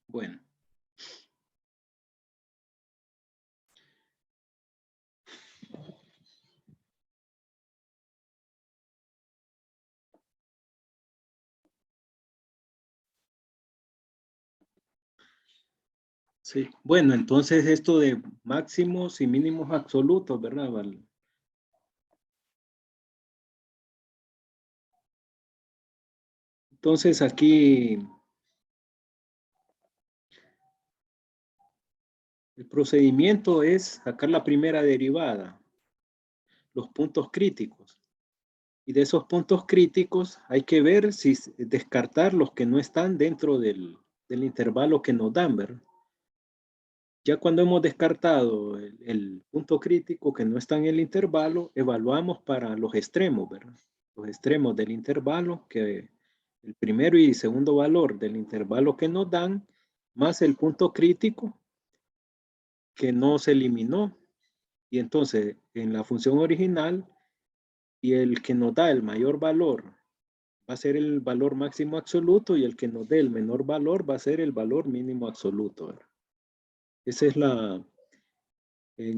Bueno. Sí, bueno, entonces esto de máximos y mínimos absolutos, ¿verdad, Val? Entonces aquí el procedimiento es sacar la primera derivada, los puntos críticos. Y de esos puntos críticos hay que ver si descartar los que no están dentro del intervalo que nos dan, ¿verdad? Ya cuando hemos descartado el punto crítico que no está en el intervalo, evaluamos para los extremos, ¿verdad? Los extremos del intervalo, que el primero y segundo valor del intervalo que nos dan, más el punto crítico que no se eliminó. Y entonces, en la función original, y el que nos da el mayor valor va a ser el valor máximo absoluto, y el que nos dé el menor valor va a ser el valor mínimo absoluto, ¿verdad? Esa es en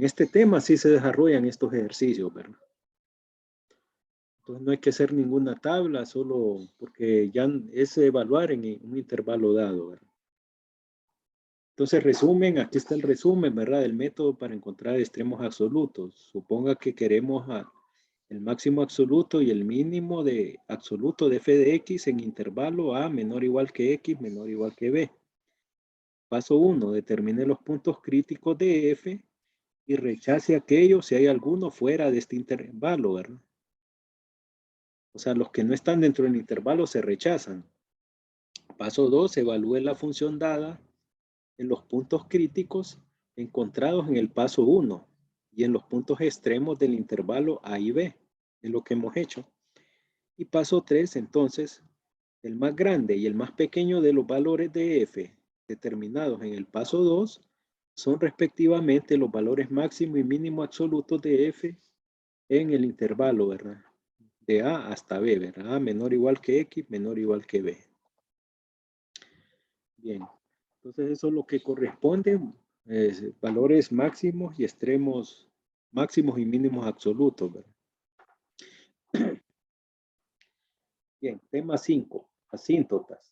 este tema sí se desarrollan estos ejercicios, ¿verdad? Entonces no hay que hacer ninguna tabla, solo porque ya es evaluar en un intervalo dado, ¿verdad? Entonces resumen, aquí está el resumen, ¿verdad? Del método para encontrar extremos absolutos. Suponga que queremos el máximo absoluto y el mínimo de absoluto de f de x en intervalo a menor o igual que x, menor o igual que b. Paso 1, determine los puntos críticos de f y rechace aquellos si hay alguno fuera de este intervalo, ¿verdad? O sea, los que no están dentro del intervalo se rechazan. Paso 2, evalúe la función dada en los puntos críticos encontrados en el paso 1 y en los puntos extremos del intervalo A y B, es lo que hemos hecho. Y paso 3, entonces, el más grande y el más pequeño de los valores de f determinados en el paso 2 son respectivamente los valores máximo y mínimo absolutos de f en el intervalo, ¿verdad? De A hasta B, ¿verdad? A menor o igual que X, menor o igual que B. Bien, entonces eso es lo que corresponde, valores máximos y extremos, máximos y mínimos absolutos, ¿verdad? Bien, tema 5, asíntotas.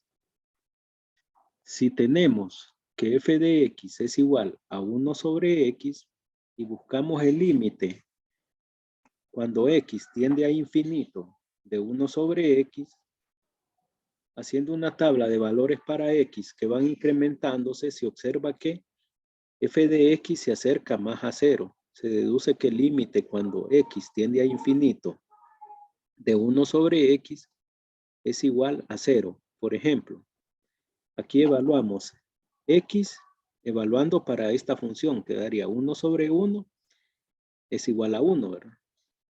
Si tenemos que f de x es igual a 1 sobre x y buscamos el límite cuando x tiende a infinito de 1 sobre x, haciendo una tabla de valores para x que van incrementándose, se observa que f de x se acerca más a 0. Se deduce que el límite cuando x tiende a infinito de 1 sobre x es igual a 0. Por ejemplo, aquí evaluamos x, evaluando para esta función, quedaría 1 sobre 1 es igual a 1, ¿verdad?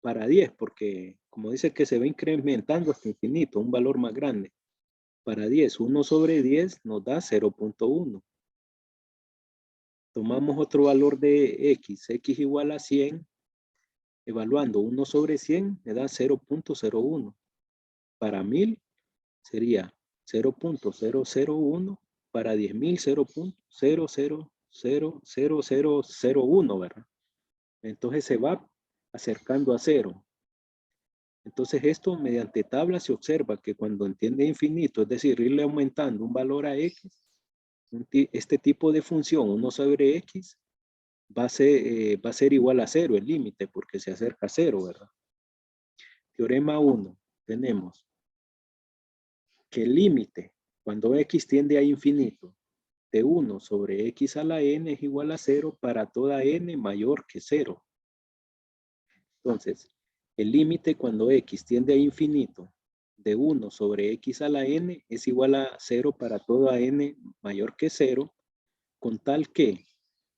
Para 10, porque como dice que se va incrementando hasta infinito, un valor más grande. Para 10, 1 sobre 10 nos da 0.1. Tomamos otro valor de x igual a 100, evaluando 1 sobre 100 me da 0.01. Para 1000 sería 0.001, para 10.000 0.0000001, ¿verdad? Entonces se va acercando a 0. Entonces esto mediante tabla se observa que cuando entiende infinito, es decir, irle aumentando un valor a x, este tipo de función 1 sobre x va a ser igual a 0 el límite porque se acerca a 0, ¿verdad? Teorema 1, tenemos que el límite cuando x tiende a infinito de 1 sobre x a la n es igual a 0 para toda n mayor que 0. Entonces, el límite cuando x tiende a infinito de 1 sobre x a la n es igual a 0 para toda n mayor que 0, con tal que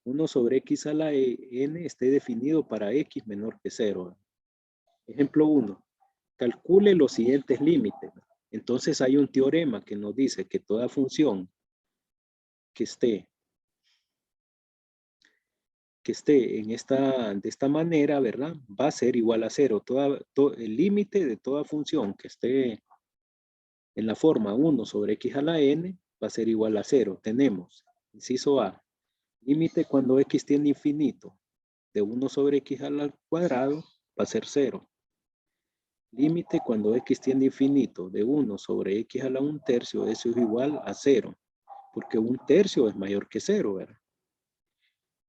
1 sobre x a la n esté definido para x menor que 0. Ejemplo 1. Calcule los siguientes límites. Entonces hay un teorema que nos dice que toda función que esté de esta manera, ¿verdad? Va a ser igual a 0. El límite de toda función que esté en la forma 1 sobre x a la n va a ser igual a 0. Tenemos, inciso A, límite cuando x tiende a infinito de 1 sobre x al cuadrado va a ser 0. Límite cuando x tiende a infinito de 1 sobre x a la 1/3, eso es igual a 0, porque 1/3 es mayor que 0, ¿verdad?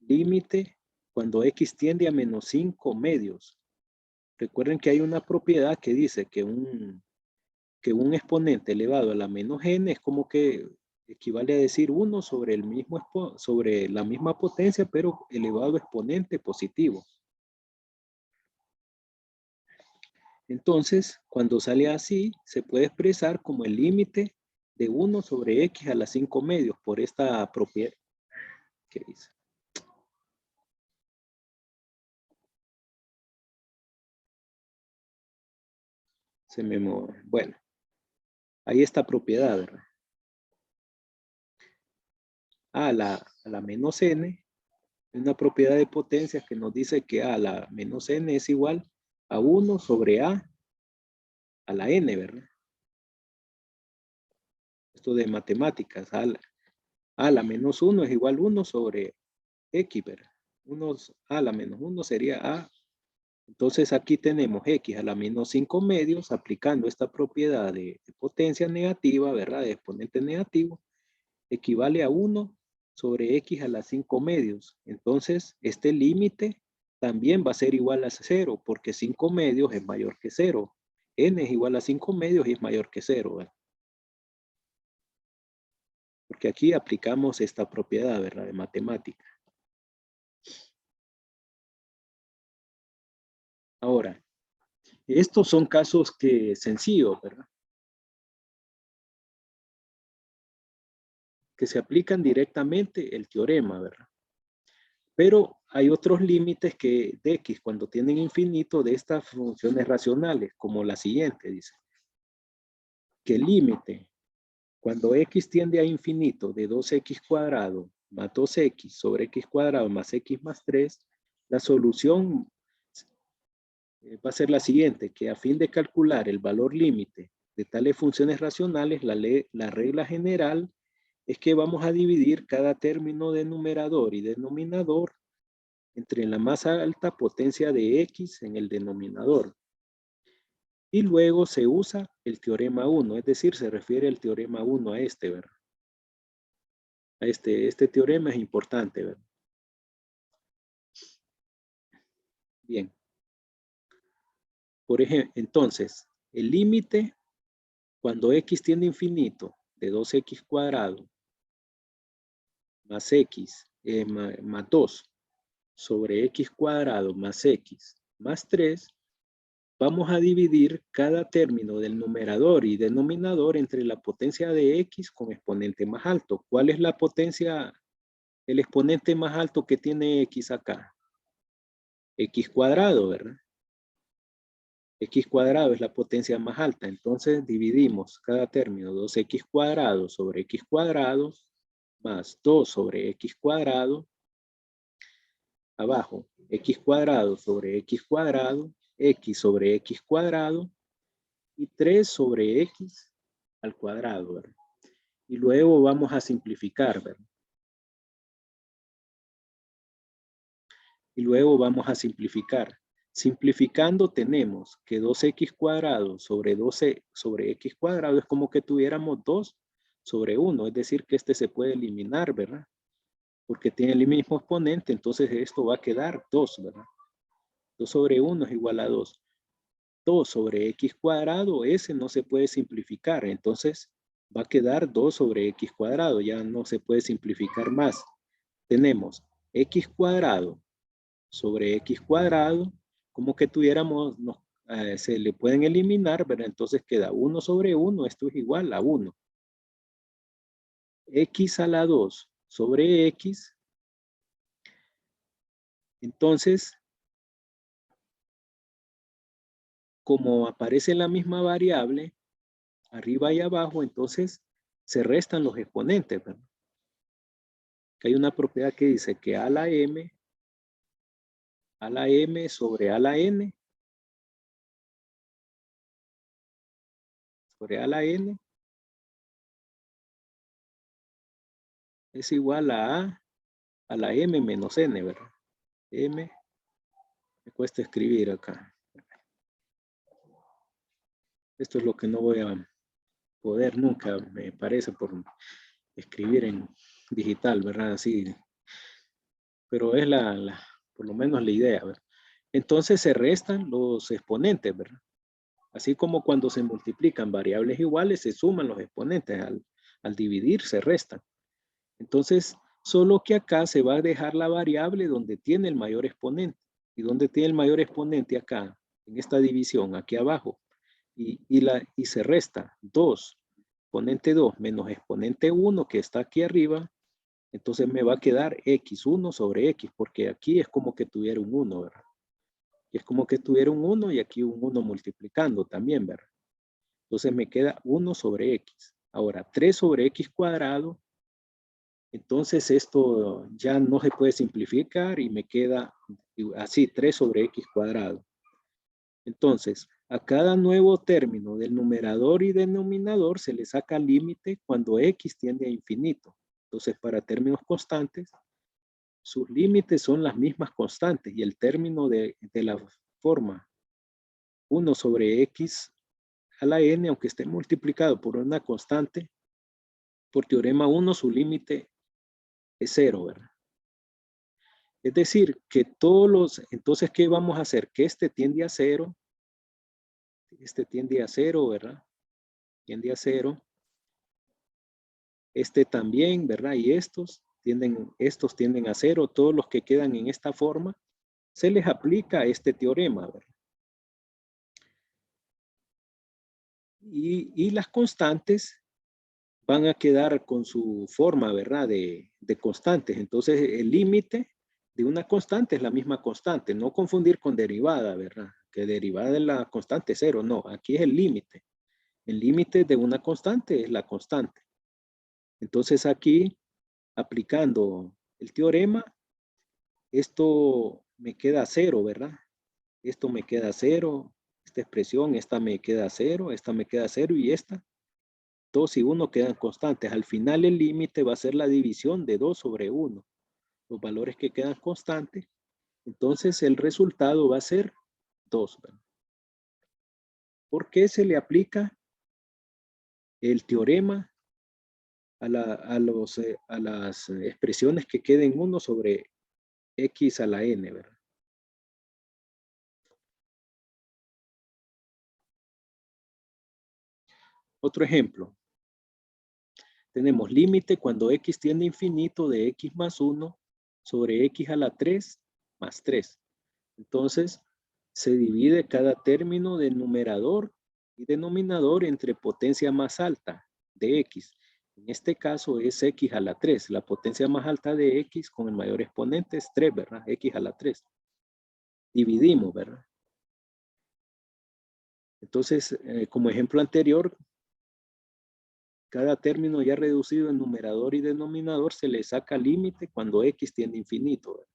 Límite cuando x tiende a menos 5 medios. Recuerden que hay una propiedad que dice que un exponente elevado a la menos n es como que equivale a decir 1 sobre sobre la misma potencia, pero elevado a exponente positivo. Entonces, cuando sale así, se puede expresar como el límite de 1 sobre x a la 5 medios por esta propiedad. ¿Qué dice? Se me mueve. Bueno, ahí está propiedad, ¿verdad? A la menos n es una propiedad de potencias que nos dice que a la menos n es igual a 1 sobre a la n, ¿verdad? Esto de matemáticas, a la menos 1 es igual a 1 sobre x, ¿verdad? A la menos 1 sería a. Entonces aquí tenemos x a la menos 5 medios aplicando esta propiedad de potencia negativa, ¿verdad? De exponente negativo, equivale a 1 sobre x a la 5 medios. Entonces este límite también va a ser igual a 0 porque 5 medios es mayor que 0. N es igual a 5 medios y es mayor que 0, ¿verdad? Porque aquí aplicamos esta propiedad, ¿verdad? De matemática. Ahora, estos son casos sencillos, ¿verdad? Que se aplican directamente el teorema, ¿verdad? Pero hay otros límites de x cuando tienen infinito de estas funciones racionales, como la siguiente, dice. Que el límite cuando x tiende a infinito de 2x cuadrado más 2x sobre x cuadrado más x más 3, la solución va a ser la siguiente, que a fin de calcular el valor límite de tales funciones racionales, la regla general es que vamos a dividir cada término de numerador y denominador entre la más alta potencia de x en el denominador. Y luego se usa el teorema 1, es decir, se refiere el teorema 1 a este, ¿verdad? A este teorema es importante, ¿verdad? Bien. Por ejemplo, entonces, el límite cuando x tiende a infinito de 2x cuadrado más x más 2 sobre x cuadrado más x más 3, vamos a dividir cada término del numerador y denominador entre la potencia de x con exponente más alto. ¿Cuál es la potencia, el exponente más alto que tiene x acá? X cuadrado, ¿verdad? X cuadrado es la potencia más alta. Entonces dividimos cada término 2x cuadrado sobre x cuadrado más 2 sobre x cuadrado. Abajo, x cuadrado sobre x cuadrado, x sobre x cuadrado y 3 sobre x al cuadrado, ¿verdad? Y luego vamos a simplificar, ¿verdad? Y luego vamos a simplificar. Simplificando tenemos que 2x cuadrado sobre 12 sobre x cuadrado es como que tuviéramos 2 sobre 1, es decir que este se puede eliminar, ¿verdad? Porque tiene el mismo exponente, entonces esto va a quedar 2, ¿verdad? 2 sobre 1 es igual a 2. 2 sobre x cuadrado, ese no se puede simplificar, entonces va a quedar 2 sobre x cuadrado, ya no se puede simplificar más. Tenemos x cuadrado sobre x cuadrado, como que tuviéramos, se le pueden eliminar, pero entonces queda 1 sobre 1, esto es igual a 1. X a la 2 sobre x, entonces, como aparece la misma variable, arriba y abajo, entonces se restan los exponentes, ¿verdad? Que hay una propiedad que dice que a la m sobre a la n, sobre a la n, es igual a la m menos n, ¿verdad? M, me cuesta escribir acá. Esto es lo que no voy a poder nunca, me parece, por escribir en digital, ¿verdad? Así. Pero es por lo menos la idea, ¿verdad? Entonces se restan los exponentes, ¿verdad? Así como cuando se multiplican variables iguales, se suman los exponentes. Al dividir, se restan. Entonces, solo que acá se va a dejar la variable donde tiene el mayor exponente. ¿Y donde tiene el mayor exponente? Acá, en esta división, aquí abajo. Y se resta 2, exponente 2 menos exponente 1 que está aquí arriba. Entonces me va a quedar x1 sobre x, porque aquí es como que tuviera un 1, ¿verdad? Y es como que tuviera un 1 y aquí un 1 multiplicando también, ¿verdad? Entonces me queda 1 sobre x. Ahora, 3 sobre x cuadrado. Entonces esto ya no se puede simplificar y me queda así, 3 sobre x cuadrado. Entonces, a cada nuevo término del numerador y denominador se le saca límite cuando x tiende a infinito. Entonces, para términos constantes, sus límites son las mismas constantes y el término de la forma 1 sobre x a la n, aunque esté multiplicado por una constante, por teorema 1 su límite es 0, ¿verdad? Es decir, que entonces, ¿qué vamos a hacer? Que este tiende a 0, este tiende a 0, ¿verdad? Tiende a 0. Este también, ¿verdad? Y estos tienden a 0. Todos los que quedan en esta forma, se les aplica este teorema, ¿verdad? Y las constantes van a quedar con su forma, ¿verdad? De constantes. Entonces, el límite de una constante es la misma constante. No confundir con derivada, ¿verdad? Que derivada de la constante 0. No, aquí es el límite. El límite de una constante es la constante. Entonces, aquí, aplicando el teorema, esto me queda 0, ¿verdad? Esto me queda 0. Esta expresión, esta me queda 0, esta me queda 0 y esta. 2 y 1 quedan constantes. Al final el límite va a ser la división de 2 sobre 1. Los valores que quedan constantes. Entonces el resultado va a ser 2. ¿verdad? ¿Por qué se le aplica el teorema a las expresiones que queden 1 sobre x a la n? ¿verdad? Otro ejemplo. Tenemos límite cuando x tiende a infinito de x más 1 sobre x a la 3 más 3. Entonces, se divide cada término del numerador y denominador entre potencia más alta de x. En este caso es x a la 3. La potencia más alta de x con el mayor exponente es 3, ¿verdad? X a la 3. Dividimos, ¿verdad? Entonces, como ejemplo anterior, cada término ya reducido en numerador y denominador se le saca límite cuando x tiende a infinito, ¿verdad?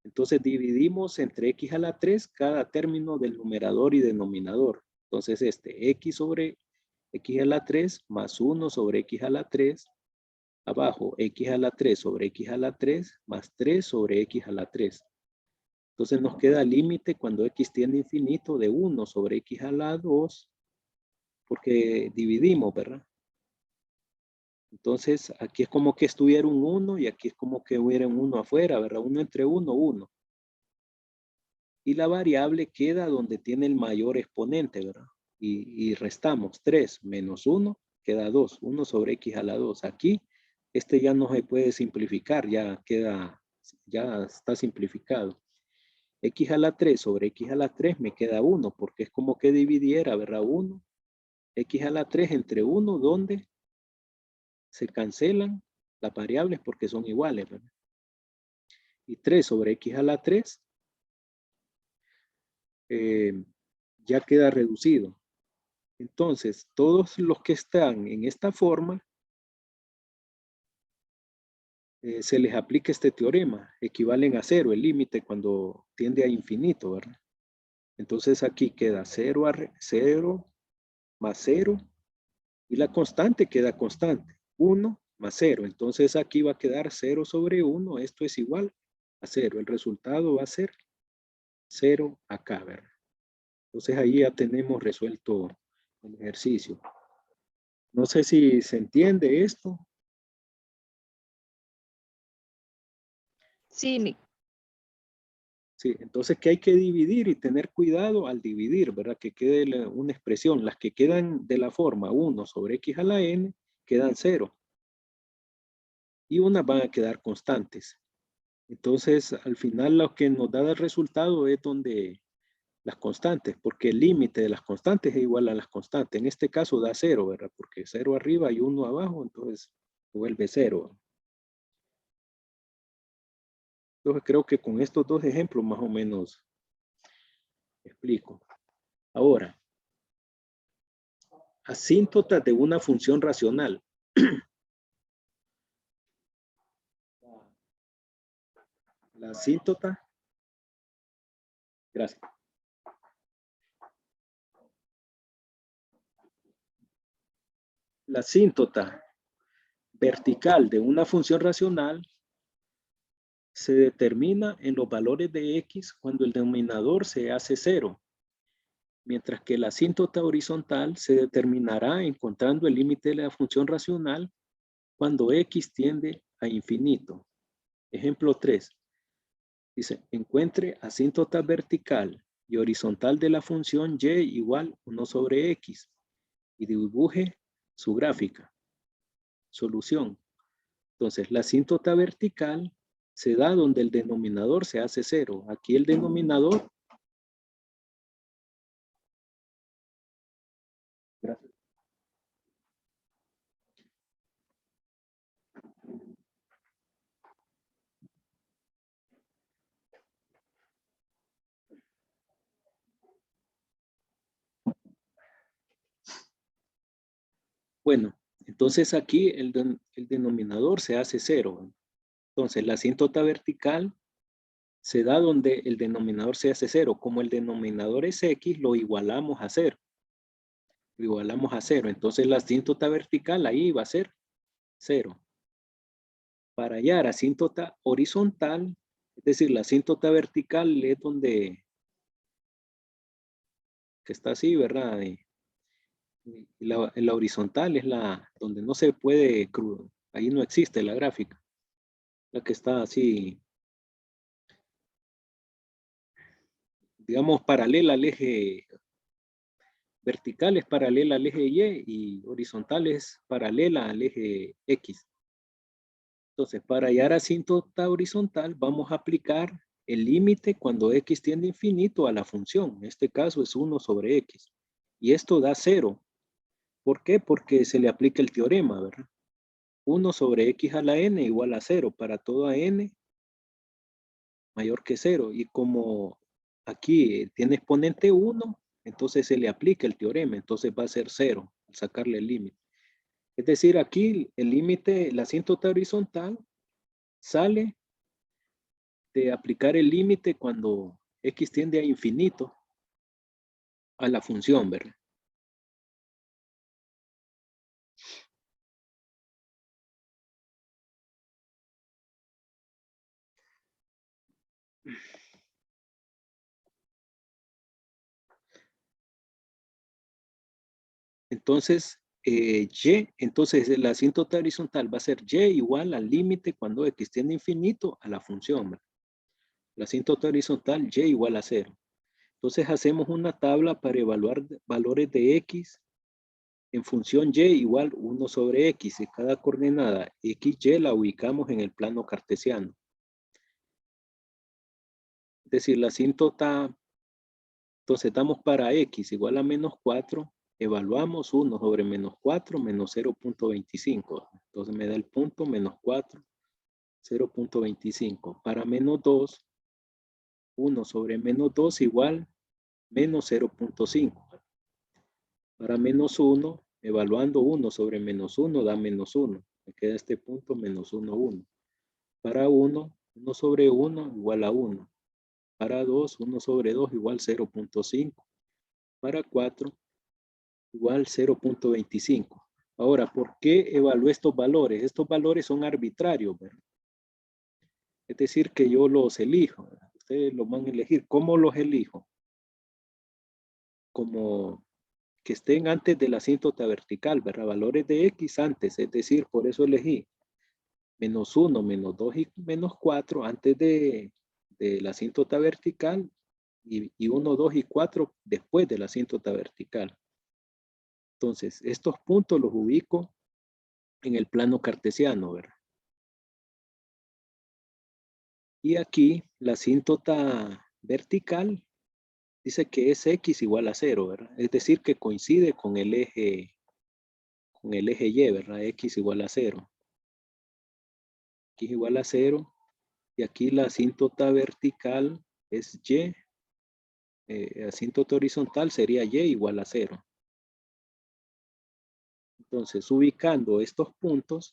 Entonces dividimos entre x a la 3 cada término del numerador y denominador. Entonces x sobre x a la 3 más 1 sobre x a la 3. Abajo x a la 3 sobre x a la 3 más 3 sobre x a la 3. Entonces nos queda límite cuando x tiende a infinito de 1 sobre x a la 2 porque dividimos, ¿verdad? Entonces aquí es como que estuviera un 1 y aquí es como que hubiera un 1 afuera, ¿verdad? 1 entre 1, 1. Y la variable queda donde tiene el mayor exponente, ¿verdad? Y restamos 3 menos 1, queda 2, 1 sobre x a la 2. Aquí, ya no se puede simplificar, ya está simplificado. X a la 3 sobre x a la 3 me queda 1, porque es como que dividiera, ¿verdad? 1, x a la 3 entre 1, donde se cancelan las variables porque son iguales, ¿verdad? Y 3 sobre x a la 3 ya queda reducido. Entonces, todos los que están en esta forma, se les aplica este teorema, equivalen a 0, el límite cuando tiende a infinito, ¿verdad? Entonces aquí queda 0 más 0, y la constante queda constante, 1 más 0. Entonces aquí va a quedar 0 sobre 1. Esto es igual a 0. El resultado va a ser 0 acá, ¿verdad? Entonces ahí ya tenemos resuelto el ejercicio. No sé si se entiende esto. Sí, Nick. Sí, entonces que hay que dividir y tener cuidado al dividir, ¿verdad? Que quede una expresión. Las que quedan de la forma 1 sobre x a la n quedan 0. Y unas van a quedar constantes. Entonces, al final lo que nos da el resultado es donde las constantes, porque el límite de las constantes es igual a las constantes. En este caso da 0, ¿verdad? Porque 0 arriba y 1 abajo, entonces vuelve 0. Entonces creo que con estos dos ejemplos más o menos explico. Ahora, asíntotas de una función racional. La asíntota, gracias. La asíntota vertical de una función racional se determina en los valores de x cuando el denominador se hace 0, mientras que la asíntota horizontal se determinará encontrando el límite de la función racional cuando x tiende a infinito. Ejemplo 3. Dice, encuentre asíntota vertical y horizontal de la función y igual 1 sobre x y dibuje su gráfica. Solución. Entonces, la asíntota vertical se da donde el denominador se hace 0. Aquí el denominador. Gracias. Bueno, entonces aquí el denominador se hace 0. Entonces, la asíntota vertical se da donde el denominador se hace 0. Como el denominador es x, lo igualamos a 0. Lo igualamos a 0. Entonces, la asíntota vertical ahí va a ser 0. Para hallar asíntota horizontal, es decir, la asíntota vertical es donde que está así, ¿verdad? Y la horizontal es la donde no se puede, ahí no existe la gráfica. La que está así, digamos, paralela al eje, vertical es paralela al eje Y y horizontal es paralela al eje X. Entonces, para hallar asíntota horizontal, vamos a aplicar el límite cuando X tiende a infinito a la función. En este caso es 1 sobre X. Y esto da 0. ¿Por qué? Porque se le aplica el teorema, ¿verdad? 1 sobre X a la N igual a 0 para toda N mayor que 0. Y como aquí tiene exponente 1, entonces se le aplica el teorema. Entonces va a ser 0 al sacarle el límite. Es decir, aquí el límite, la asíntota horizontal sale de aplicar el límite cuando X tiende a infinito a la función, ¿verdad? Entonces, entonces la asíntota horizontal va a ser Y igual al límite cuando X tiende a infinito a la función, ¿verdad? La asíntota horizontal Y igual a 0. Entonces hacemos una tabla para evaluar valores de X en función Y igual 1 sobre X y cada coordenada XY la ubicamos en el plano cartesiano. Es decir, la asíntota, entonces damos para X igual a menos 4, evaluamos 1 sobre menos 4 menos 0.25. Entonces me da el punto menos 4, 0.25. Para menos 2, 1 sobre menos 2 igual menos 0.5. Para menos 1, evaluando 1 sobre menos 1 da menos 1. Me queda este punto menos 1, 1. Para 1, 1 sobre 1 igual a 1. Para 2, 1 sobre 2 igual 0.5. Para 4, igual 0.25. Ahora, ¿por qué evalué estos valores? Estos valores son arbitrarios, ¿verdad? Es decir, que yo los elijo, ¿verdad? Ustedes los van a elegir. ¿Cómo los elijo? Como que estén antes de la asíntota vertical, ¿verdad? Valores de X antes, es decir, por eso elegí -1, -2 y -4 antes de la asíntota vertical y 1, 2 y 4 después de la asíntota vertical. Entonces, estos puntos los ubico en el plano cartesiano, ¿verdad? Y aquí la asíntota vertical dice que es X igual a 0, ¿verdad? Es decir, que coincide con el eje Y, ¿verdad? X igual a 0. X igual a 0. Y aquí la asíntota vertical es Y. Asíntota horizontal sería Y igual a 0. Entonces, ubicando estos puntos,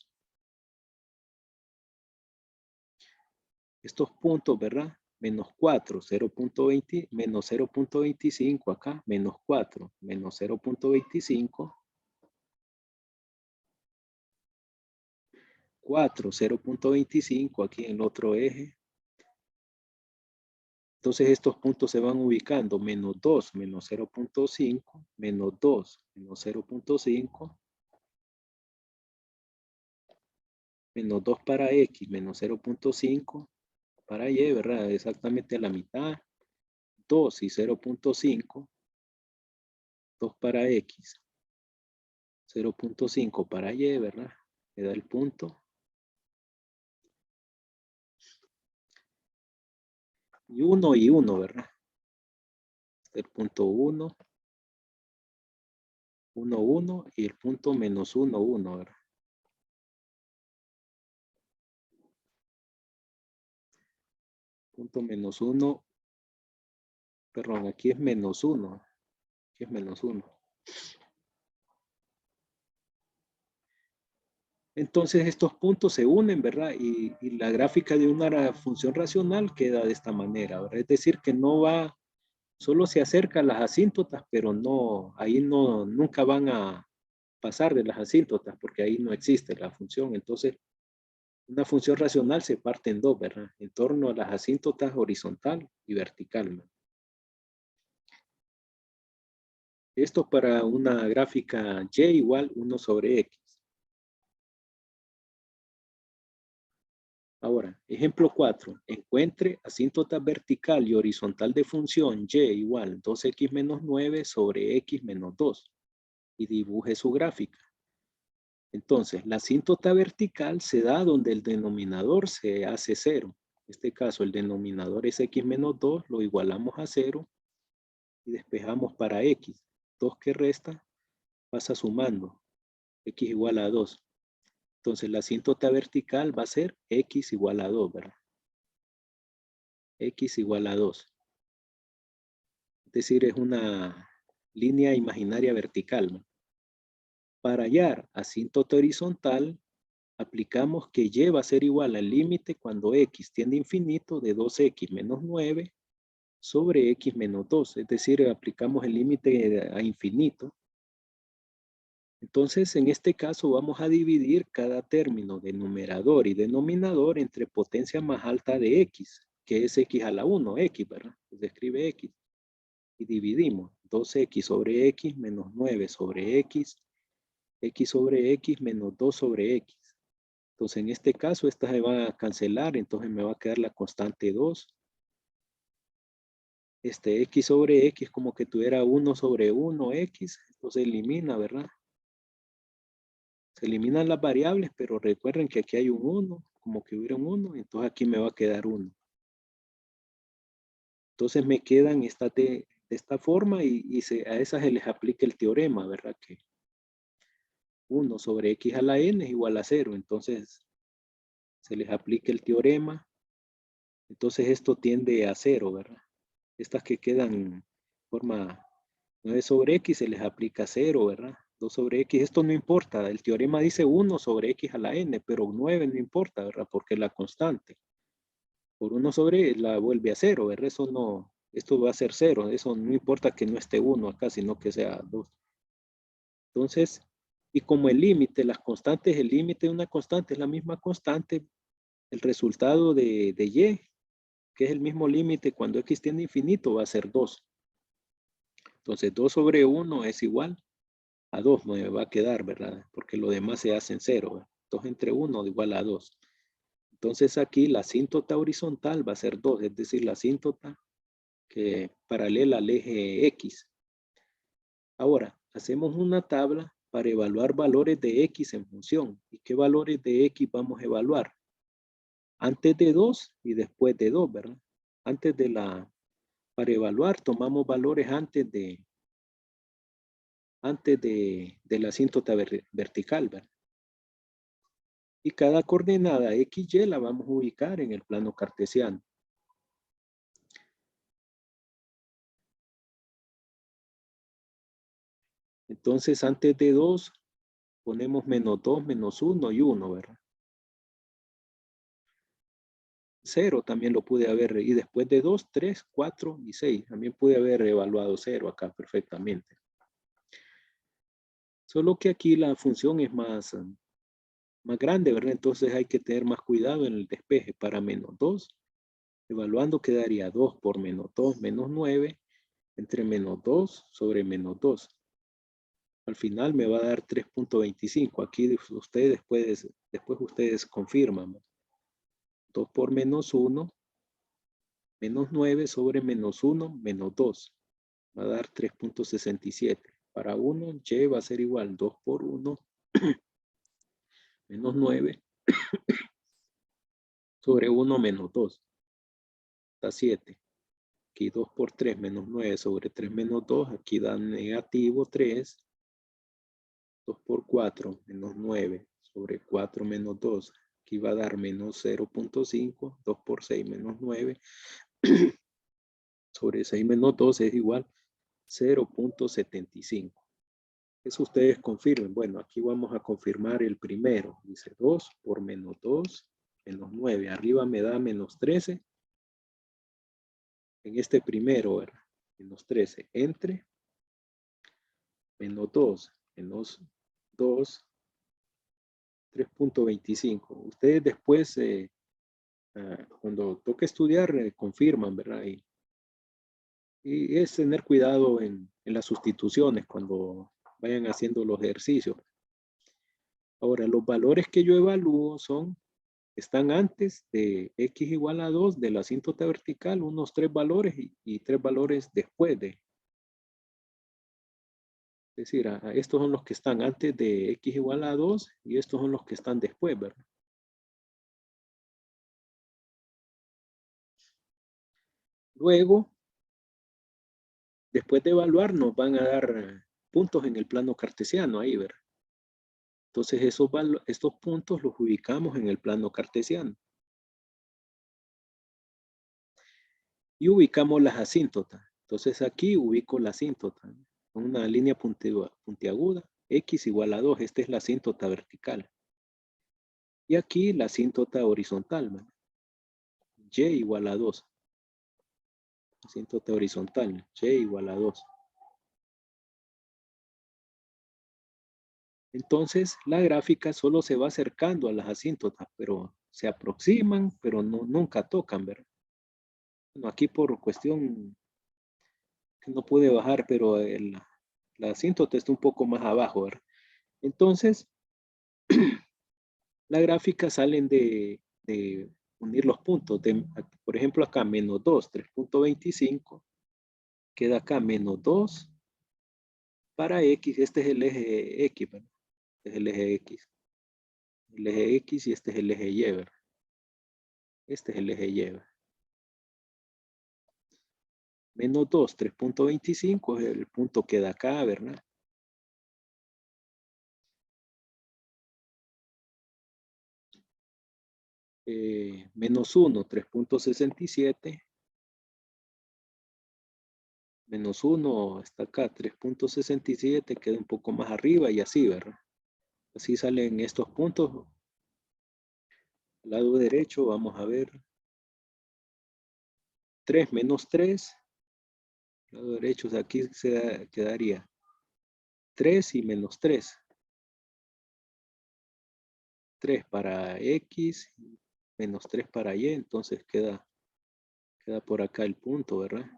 ¿verdad? -4, 0.20, menos 0.25 acá, -4, menos 0.25, 4, 0.25 aquí en el otro eje. Entonces estos puntos se van ubicando, -2, menos 0.5, -2, menos 0.5, -2 para X, menos 0.5 para Y, ¿verdad? Exactamente a la mitad. 2 y 0.5, 2 para X, 0.5 para Y, ¿verdad? Me da el punto. Y 1, ¿verdad? El punto 1, 1, 1 y el punto -1, 1, ¿verdad? Punto -1, perdón, aquí es -1, aquí es -1. Entonces estos puntos se unen, ¿verdad? Y la gráfica de una función racional queda de esta manera, ¿verdad? Es decir, que no va, solo se acerca a las asíntotas, pero no, ahí no, nunca van a pasar de las asíntotas, porque ahí no existe la función. Entonces, una función racional se parte en dos, ¿verdad? En torno a las asíntotas horizontal y vertical, ¿no? Esto para una gráfica y igual 1 sobre x. Ahora, ejemplo 4. Encuentre asíntota vertical y horizontal de función y igual 2x menos 9 sobre x menos 2 y dibuje su gráfica. Entonces, la asíntota vertical se da donde el denominador se hace 0. En este caso, el denominador es x menos 2, lo igualamos a 0 y despejamos para x. 2 que resta pasa sumando. X igual a 2. Entonces, la asíntota vertical va a ser x igual a 2, ¿verdad? X igual a 2. Es decir, es una línea imaginaria vertical, ¿no? Para hallar asíntota horizontal, aplicamos que y va a ser igual al límite cuando x tiende a infinito de 2x menos 9 sobre x menos 2. Es decir, aplicamos el límite a infinito. Entonces, en este caso vamos a dividir cada término de numerador y denominador entre potencia más alta de x, que es x a la 1, x, ¿verdad? Se escribe x. Y dividimos 2x sobre x menos 9 sobre x, x sobre x menos 2 sobre x. Entonces, en este caso, esta se va a cancelar, entonces me va a quedar la constante 2. Este x sobre x como que tuviera 1 sobre 1 x, entonces elimina, ¿verdad? Se eliminan las variables, pero recuerden que aquí hay un 1, como que hubiera un 1, entonces aquí me va a quedar 1. Entonces me quedan estas de esta forma y a esas se les aplica el teorema, ¿verdad? Que 1 sobre x a la n es igual a 0. Entonces se les aplica el teorema. Entonces esto tiende a 0, ¿verdad? Estas que quedan en forma 9 sobre x se les aplica 0, ¿verdad? 2 sobre x, esto no importa. El teorema dice 1 sobre x a la n, pero 9 no importa, ¿verdad? Porque la constante. Por 1 sobre la vuelve a 0, ¿verdad? Eso no, esto va a ser 0. Eso no importa que no esté 1 acá, sino que sea 2. Entonces, Y como el límite, las constantes, el límite de una constante es la misma constante, el resultado de y, que es el mismo límite cuando x tiende a infinito, va a ser 2. Entonces 2 sobre 1 es igual a 2, me va a quedar, ¿verdad? Porque lo demás se hace en 0, ¿verdad? 2 entre 1 igual a 2. Entonces aquí la asíntota horizontal va a ser 2, es decir, la asíntota que paralela al eje X. Ahora, hacemos una tabla para evaluar valores de X en función. ¿Y qué valores de X vamos a evaluar? Antes de 2 y después de 2, ¿verdad? Para evaluar, tomamos valores antes de la asíntota vertical, ¿verdad? Y cada coordenada X, Y la vamos a ubicar en el plano cartesiano. Entonces, antes de 2, ponemos menos 2, menos 1 y 1, ¿verdad? 0 también lo pude haber, y después de 2, 3, 4 y 6. También pude haber evaluado 0 acá perfectamente. Solo que aquí la función es más grande, ¿verdad? Entonces hay que tener más cuidado en el despeje. Para menos 2, evaluando quedaría 2 por menos 2, menos 9, entre menos 2 sobre menos 2. Al final me va a dar 3.25. Aquí ustedes después ustedes confirman. 2 por menos 1, menos 9 sobre menos 1, menos 2. Va a dar 3.67. Para 1, y va a ser igual 2 por 1, menos 9, sobre 1 menos 2. Da 7. Aquí 2 por 3 menos 9 sobre 3 menos 2. Aquí da negativo 3. 2 por 4 menos 9 sobre 4 menos 2. Aquí va a dar menos 0.5. 2 por 6 menos 9. Sobre 6 menos 2 es igual 0.75. Eso ustedes confirmen. Bueno, aquí vamos a confirmar el primero. Dice 2 por menos 2, menos 9. Arriba me da menos 13. En este primero, ¿verdad? Menos 13 entre menos 2, menos 2, 3.25. Ustedes después, cuando toque estudiar, confirman, ¿verdad? Y es tener cuidado en las sustituciones cuando vayan haciendo los ejercicios. Ahora, los valores que yo evalúo están antes de x igual a 2 de la asíntota vertical, unos 3 valores y 3 valores después de. Es decir, estos son los que están antes de x igual a 2 y estos son los que están después, ¿verdad? Luego, después de evaluar, nos van a dar puntos en el plano cartesiano ahí, ¿verdad? Entonces, estos puntos los ubicamos en el plano cartesiano. Y ubicamos las asíntotas. Entonces, aquí ubico la asíntota. Una línea puntiaguda, x igual a 2. Esta es la asíntota vertical. Y aquí la asíntota horizontal, ¿verdad? Y igual a 2. Asíntota horizontal, y igual a 2. Entonces, la gráfica solo se va acercando a las asíntotas, pero se aproximan, pero nunca tocan, ¿verdad? Bueno, aquí por cuestión que no pude bajar, pero la asíntota está un poco más abajo, ¿verdad? Entonces, la gráfica salen de unir los puntos. Por ejemplo, acá menos 2, 3.25. Queda acá menos 2 para X. Este es el eje X, ¿verdad? Este es el eje X. El eje X y este es el eje Y, ¿verdad? Este es el eje Y, ¿verdad? Menos 2, 3.25 es el punto que da acá, ¿verdad? Menos 1, 3.67. Menos 1 está acá, 3.67, queda un poco más arriba y así, ¿verdad? Así salen estos puntos. Al lado derecho vamos a ver 3 menos 3. Al lado derecho, o sea, aquí quedaría 3 y menos 3. 3 para X, menos 3 para Y, entonces queda por acá el punto, ¿verdad?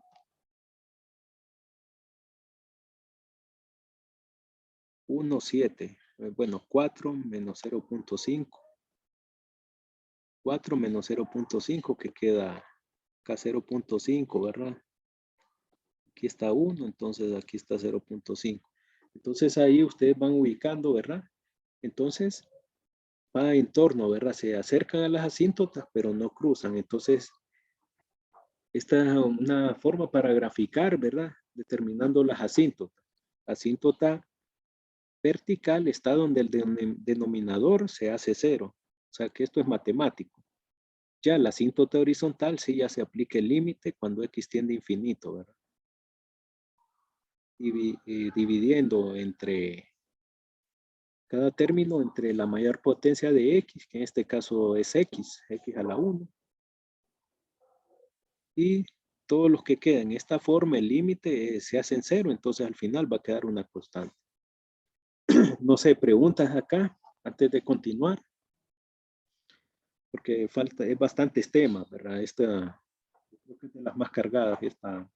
Uno, 7. Bueno, 4 menos 0.5. 4 menos 0.5 que queda acá 0.5, ¿verdad? Aquí está 1, entonces aquí está 0.5. Entonces ahí ustedes van ubicando, ¿verdad? Entonces va en torno, ¿verdad? Se acercan a las asíntotas, pero no cruzan. Entonces, esta es una forma para graficar, ¿verdad? Determinando las asíntotas. Asíntota vertical está donde el denominador se hace 0. O sea que esto es matemático. Ya la asíntota horizontal sí ya se aplica el límite cuando x tiende a infinito, ¿verdad? Dividiendo entre cada término entre la mayor potencia de x, que en este caso es x a la 1. Y todos los que quedan en esta forma, el límite se hace en 0, entonces al final va a quedar una constante. No sé, preguntas acá antes de continuar, porque es bastantes temas, ¿verdad? Esta, creo que es de las más cargadas esta.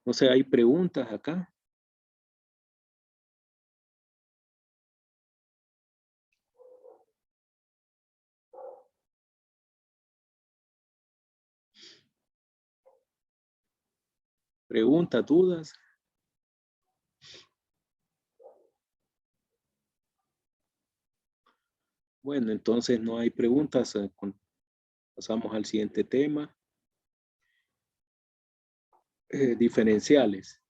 No sé, hay preguntas acá. Preguntas, dudas. Bueno, entonces no hay preguntas. Pasamos al siguiente tema. Diferenciales.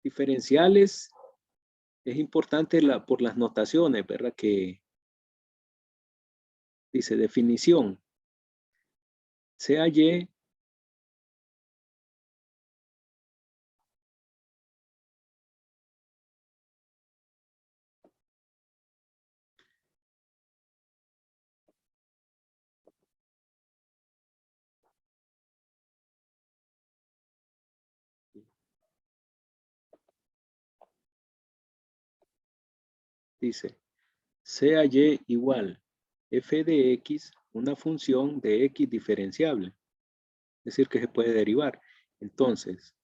Diferenciales es importante por las notaciones, ¿verdad? Que dice definición. Sea Y dice, sea Y igual f de x, una función de x diferenciable. Es decir, que se puede derivar. Entonces,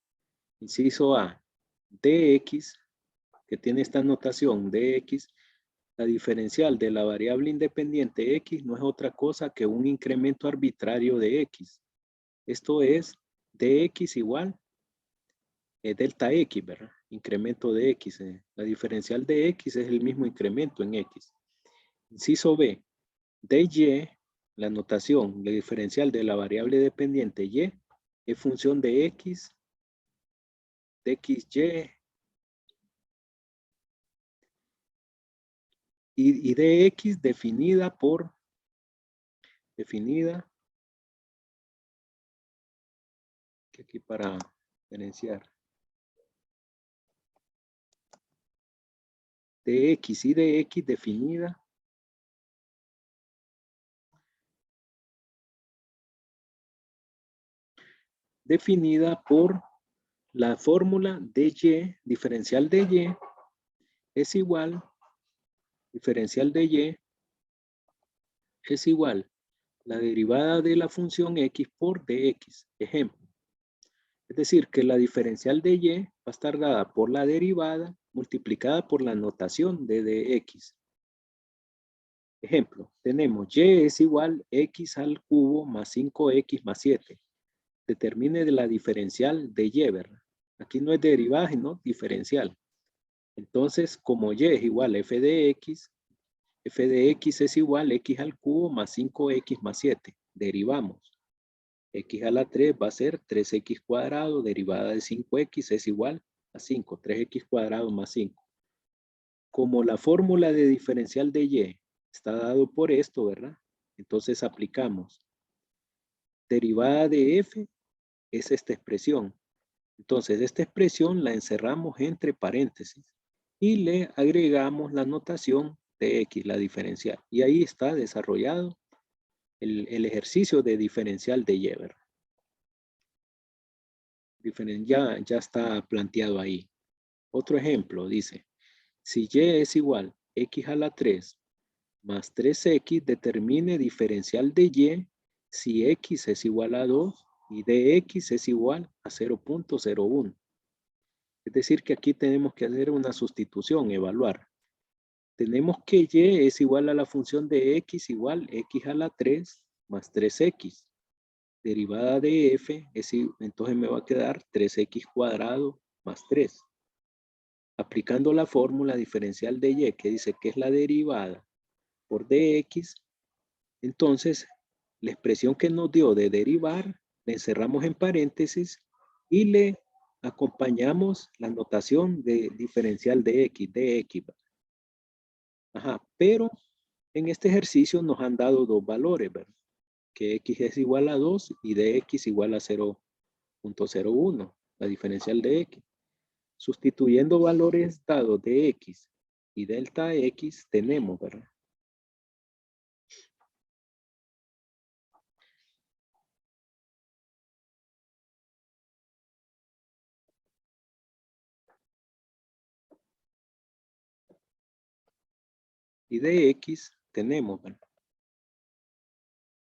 inciso A, dx, que tiene esta notación dx, la diferencial de la variable independiente x no es otra cosa que un incremento arbitrario de x. Esto es dx igual delta x, ¿verdad? Incremento de x. La diferencial de x es el mismo incremento en x. Inciso B, dy, la notación, la diferencial de la variable dependiente y, es función de x, de xy, y de x definida, que aquí para diferenciar, de x y de x definida por la fórmula de y, diferencial de y, es igual, diferencial de y, es igual la derivada de la función x por dx. Ejemplo. Es decir, que la diferencial de y va a estar dada por la derivada multiplicada por la notación de dx. Ejemplo, tenemos y es igual x al cubo más 5x más 7. Determine de la diferencial de y, ¿verdad? Aquí no es derivada, sino diferencial. Entonces, como y es igual a f de x es igual a x al cubo más 5x más 7. Derivamos. X a la 3 va a ser 3x cuadrado, derivada de 5x es igual a 5. 3x cuadrado más 5. Como la fórmula de diferencial de y está dado por esto, ¿verdad? Entonces aplicamos. Derivada de f es esta expresión. Entonces, esta expresión la encerramos entre paréntesis y le agregamos la notación de X, la diferencial. Y ahí está desarrollado el ejercicio de diferencial de Y, ¿verdad? Ya está planteado ahí. Otro ejemplo dice, si Y es igual a X a la 3 más 3X, determine diferencial de Y si X es igual a 2 y dx es igual a 0.01. Es decir, que aquí tenemos que hacer una sustitución, evaluar. Tenemos que Y es igual a la función de X igual X a la 3 más 3X. Derivada de F, entonces me va a quedar 3X cuadrado más 3. Aplicando la fórmula diferencial de Y, que dice que es la derivada por dx, entonces la expresión que nos dio de derivar, la encerramos en paréntesis y le acompañamos la notación de diferencial de x, dx. Ajá, pero en este ejercicio nos han dado dos valores, ¿verdad? Que x es igual a 2 y dx igual a 0.01, la diferencial de x. Sustituyendo valores dados de x y delta x, tenemos, ¿verdad? Y de x tenemos, ¿verdad?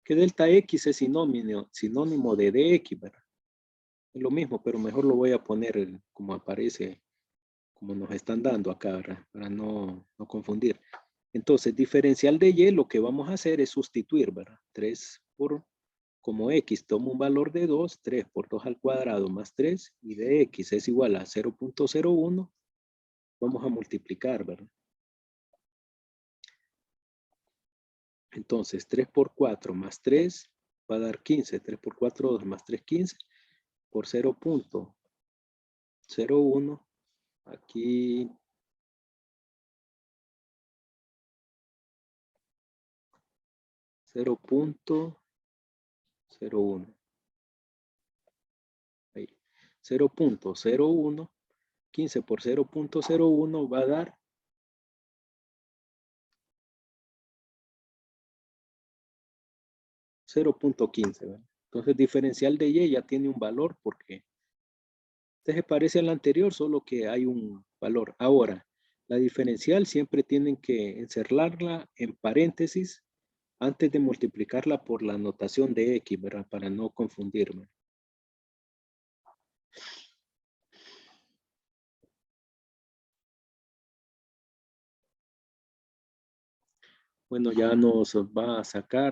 Que delta x es sinónimo de dx, ¿verdad? Es lo mismo, pero mejor lo voy a poner como aparece, como nos están dando acá, ¿verdad? Para no confundir. Entonces, diferencial de y, lo que vamos a hacer es sustituir, ¿verdad? 3 por, como x toma un valor de 2, 3 por 2 al cuadrado más 3, y de x es igual a 0.01, vamos a multiplicar, ¿verdad? Entonces, 3 por 4 más 3 va a dar 15. 3 por 4, 2 más 3, 15. Por 0.01, aquí 0.01. Ahí. 0.01. 15 por 0.01 va a dar 0.15. Entonces, diferencial de y ya tiene un valor porque este se parece al anterior, solo que hay un valor. Ahora, la diferencial siempre tienen que encerrarla en paréntesis antes de multiplicarla por la notación de x, ¿verdad? Para no confundirme. Bueno, ya nos va a sacar